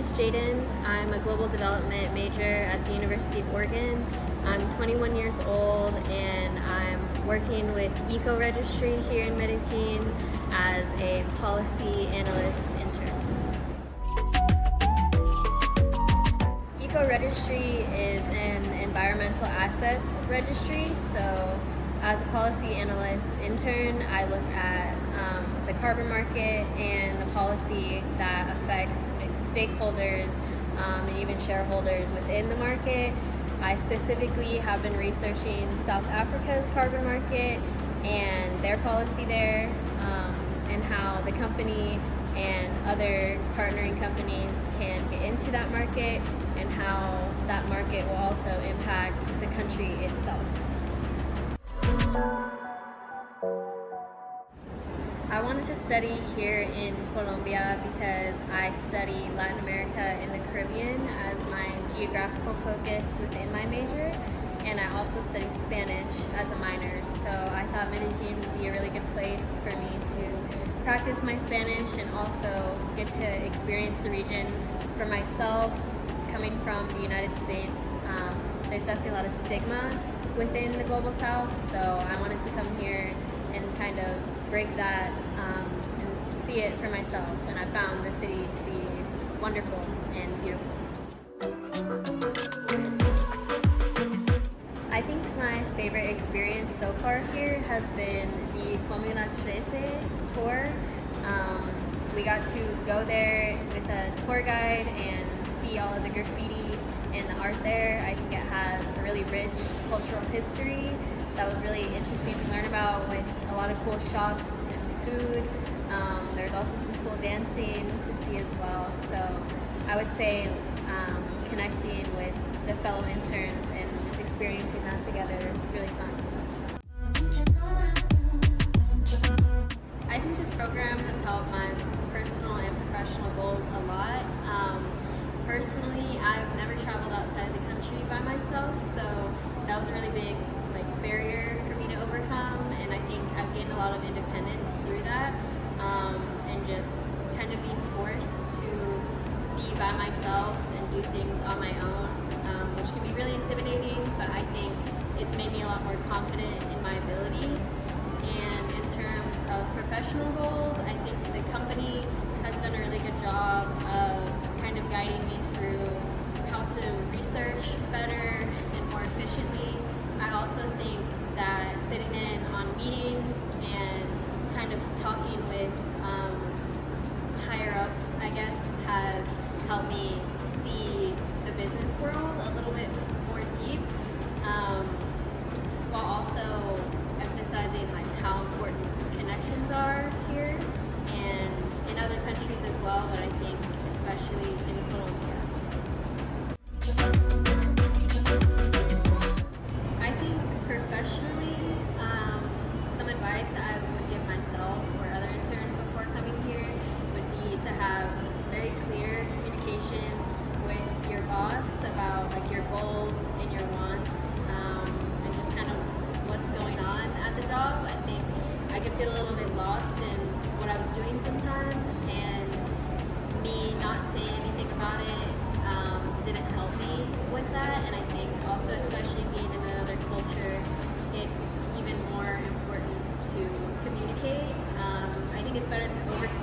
is Jaden. I'm a global development major at the University of Oregon. I'm 21 years old and I'm working with EcoRegistry here in Medellín as a policy analyst intern. EcoRegistry is an environmental assets registry, so as a policy analyst intern, I look at the carbon market and the policy that affects stakeholders and even shareholders within the market. I specifically have been researching South Africa's carbon market and their policy there, and how the company and other partnering companies can get into that market, and how that market will also impact the country itself. I wanted to study here in Colombia because I study Latin America and the Caribbean as my geographical focus within my major, and I also study Spanish as a minor, so I thought Medellín would be a really good place for me to practice my Spanish and also get to experience the region for myself. Coming from the United States, there's definitely a lot of stigma within the Global South, so I wanted to come here and kind of break that and see it for myself, and I found the city to be wonderful and beautiful. I think my favorite experience so far here has been the Comuna 13 tour. We got to go there with a tour guide and see all of the graffiti and the art there. I think it has a really rich cultural history that was really interesting to learn about, with a lot of cool shops and food. There's also some cool dancing to see as well. So I would say connecting with the fellow interns and just experiencing that together was really fun. I think this program has helped my personal and professional goals a lot. Personally, I've never traveled outside the country by myself, so that was a really big barrier for me to overcome, and I think I've gained a lot of independence through that, and just kind of being forced to be by myself and do things on my own, which can be really intimidating, but I think it's made me a lot more confident in my abilities. And in terms of professional goals, I think the company has done a really good job of kind of guiding me through how to research better and more efficiently. I also think that sitting in on meetings and kind of talking with higher ups, I guess, has helped me see the business world a little bit more deep, while also emphasizing how important connections are here and in other countries as well, but I think especially in Colombia. I think professionally, some advice that I would give myself or other interns before coming here would be to have very clear communication with your boss about your goals and your wants, and just kind of what's going on at the job. I think I could feel a little bit lost in what I was doing sometimes, and me not saying anything about it didn't help me with that. And I think also, especially being in another culture, it's even more important to communicate. I think it's better to overcome